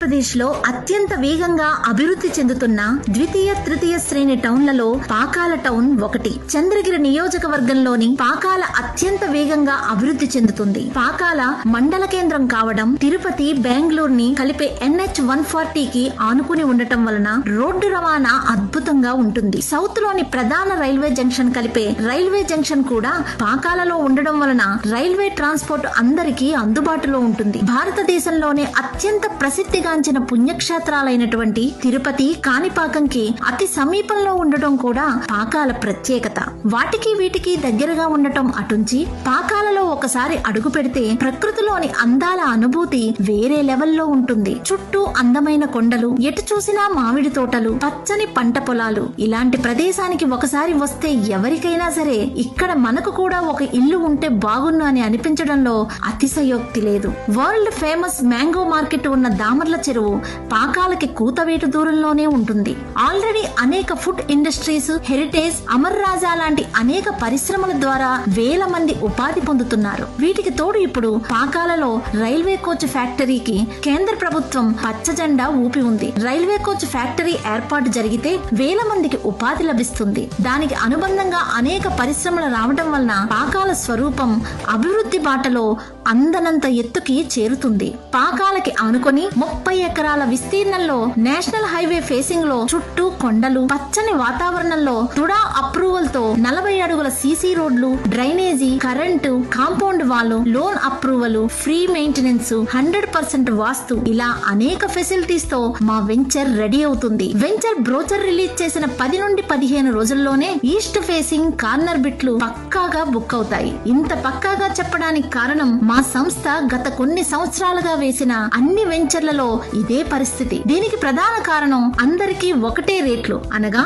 ఆంధ్రప్రదేశ్ లో అత్యంత వేగంగా అభివృద్ధి చెందుతున్న ద్వితీయ తృతీయ శ్రేణి టౌన్లలో పాకాల టౌన్ ఒకటి. చంద్రగిరి నియోజకవర్గంలోని పాకాల అత్యంత వేగంగా అభివృద్ధి చెందుతుంది. పాకాల మండల కేంద్రం కావడం, తిరుపతి, బెంగళూరుని కలిపే NH-140 కి ఆనుకుని ఉండటం వలన రోడ్డు రవాణా అద్భుతంగా ఉంటుంది. సౌత్ లోని ప్రధాన రైల్వే జంక్షన్ కలిపే రైల్వే జంక్షన్ కూడా పాకాలలో ఉండడం వలన రైల్వే ట్రాన్స్పోర్ట్ అందరికీ అందుబాటులో ఉంటుంది. భారతదేశంలోనే అత్యంత ప్రసిద్ధిగాంచిన పుణ్యక్షేత్రాలైనటువంటి తిరుపతి, కాణిపాకంకి అతి సమీపంలో ఉండటం కూడా పాకాల ప్రత్యేకత. వాటికి వీటికి దగ్గరగా ఉండటం అటుంచి పాకాలలో ఒకసారి అడుగు పెడితే ప్రకృతిలోని అందాల అనుభూతి వేరే లెవెల్లో ఉంటుంది. చుట్టూ అందమైన కొండలు, ఎటు చూసినా మామిడి తోటలు, పచ్చని పంట పొలాలు. ఇలాంటి ప్రదేశానికి ఒకసారి వస్తే ఎవరికైనా సరే ఇక్కడ మనకు కూడా ఒక ఇల్లు ఉంటే బాగున్ను అని అనిపించడంలో అతిశయోక్తి లేదు. వరల్డ్ ఫేమస్ మ్యాంగో మార్కెట్ ఉన్న దామర్ల చెరువు పాకాలకి కూతవేటు దూరంలోనే ఉంటుంది. ఆల్రెడీ అనేక ఫుడ్ ఇండస్ట్రీస్, హెరిటేజ్, అమర్ రాజా లాంటి అనేక పరిశ్రమల ద్వారా వేల మంది ఉపాధి పొందుతున్నారు. వీటికి తోడు ఇప్పుడు పాకాలలో రైల్వే కోచ్ ఫ్యాక్టరీకి కేంద్ర ప్రభుత్వం పచ్చ జెండా ఊపి ఉంది. రైల్వే కోచ్ ఫ్యాక్టరీ ఏర్పాటు జరిగితే వేల మందికి ఉపాధి లభిస్తుంది. దానికి అనుబంధంగా అనేక పరిశ్రమలు రావడం వలన పాకాల స్వరూపం అభివృద్ధి బాటలో అందనంత ఎత్తుకి చేరుతుంది. పాకాలకి ఆనుకొని 30 ఎకరాల విస్తీర్ణంలో నేషనల్ హైవే ఫేసింగ్ లో చుట్టూ కొండలు, పచ్చని వాతావరణంలో తుడా అప్రూవల్ తో 40 అడుగుల సీసీ రోడ్లు, drainage, current, compound wall, loan approval, free maintenance, 100% వాస్తు, ఇలా అనేక ఫెసిలిటీస్ తో మా వెంచర్ రెడీ అవుతుంది. వెంచర్ బ్రోచర్ రిలీజ్ చేసిన 10 నుండి 15 రోజుల్లోనే ఈస్ట్ ఫేసింగ్ కార్నర్ బిట్లు పక్కాగా బుక్ అవుతాయి. ఇంత పక్కాగా చెప్పడానికి కారణం మా సంస్థ గత కొన్ని సంవత్సరాలుగా వేసిన అన్ని వెంచర్లలో ఇదే పరిస్థితి. దీనికి ప్రధాన కారణం అందరికీ ఒకటే రేట్లు అనగా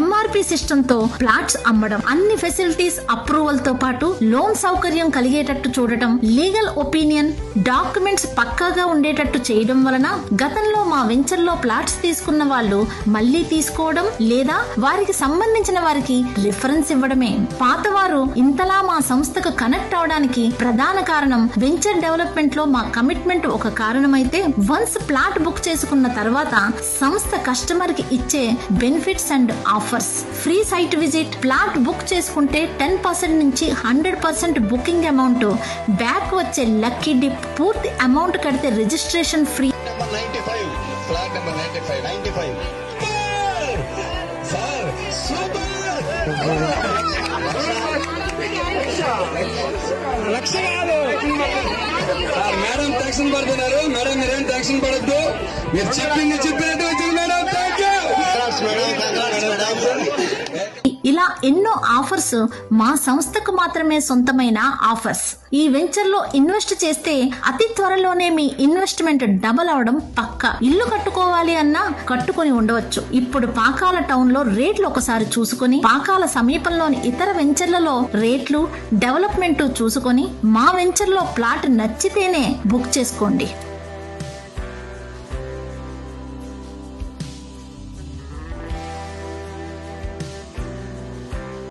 MRP సిస్టమ్ తో ప్లాట్స్ అమ్మడం, అన్ని ఫెసిలిటీస్ అప్రూవల్ తో పాటు లోన్ సౌకర్యం కలిగేటట్టు చూడటం, లీగల్ ఒపీనియన్, డాక్యుమెంట్స్ పక్కాగా ఉండేటట్టు చేయడం వలన గతంలో మా వెంచర్ లో ప్లాట్స్ తీసుకున్న వాళ్ళు మళ్లీ తీసుకోవడం లేదా వారికి సంబంధించిన వారికి రిఫరెన్స్ ఇవ్వడమే. పాతవారు ఇంతలా మా సంస్థకు కనెక్ట్ అవడానికి ప్రధాన కారణం వెంచర్ డెవలప్మెంట్ లో మా కమిట్మెంట్ ఒక కారణమైతే, వన్స్ ప్లాట్ బుక్ చేసుకున్న తర్వాత సంస్థ కస్టమర్ కి ఇచ్చే benefits and offers, free site visit, plot book చేసుకుంటే 10% నుంచి 100% బుకింగ్ అమౌంట్ బ్యాక్ వచ్చే లక్కీ డిప్, పూర్తి అమౌంట్ కడితే రిజిస్ట్రేషన్ ఫ్రీ. లక్ష కాదు మేడం, టెన్షన్ పడుతున్నారు మేడం, మీరేం టెన్షన్ పడద్దు, మీరు చెప్పినట్టు వచ్చింది మేడం. ఇలా ఎన్నో ఆఫర్స్ మా సంస్థకు మాత్రమే సొంతమైన ఆఫర్స్. ఈ వెంచర్ లో ఇన్వెస్ట్ చేస్తే అతి త్వరలోనే మీ ఇన్వెస్ట్మెంట్ డబల్ అవడం పక్కా. ఇల్లు కట్టుకోవాలి అన్నా కట్టుకొని ఉండవచ్చు. ఇప్పుడు పాకాల టౌన్ లో రేట్లు ఒకసారి చూసుకొని, పాకాల సమీపంలోని ఇతర వెంచర్లలో రేట్లు, డెవలప్మెంట్ చూసుకొని మా వెంచర్ లో ప్లాట్ నచ్చితేనే బుక్ చేసుకోండి.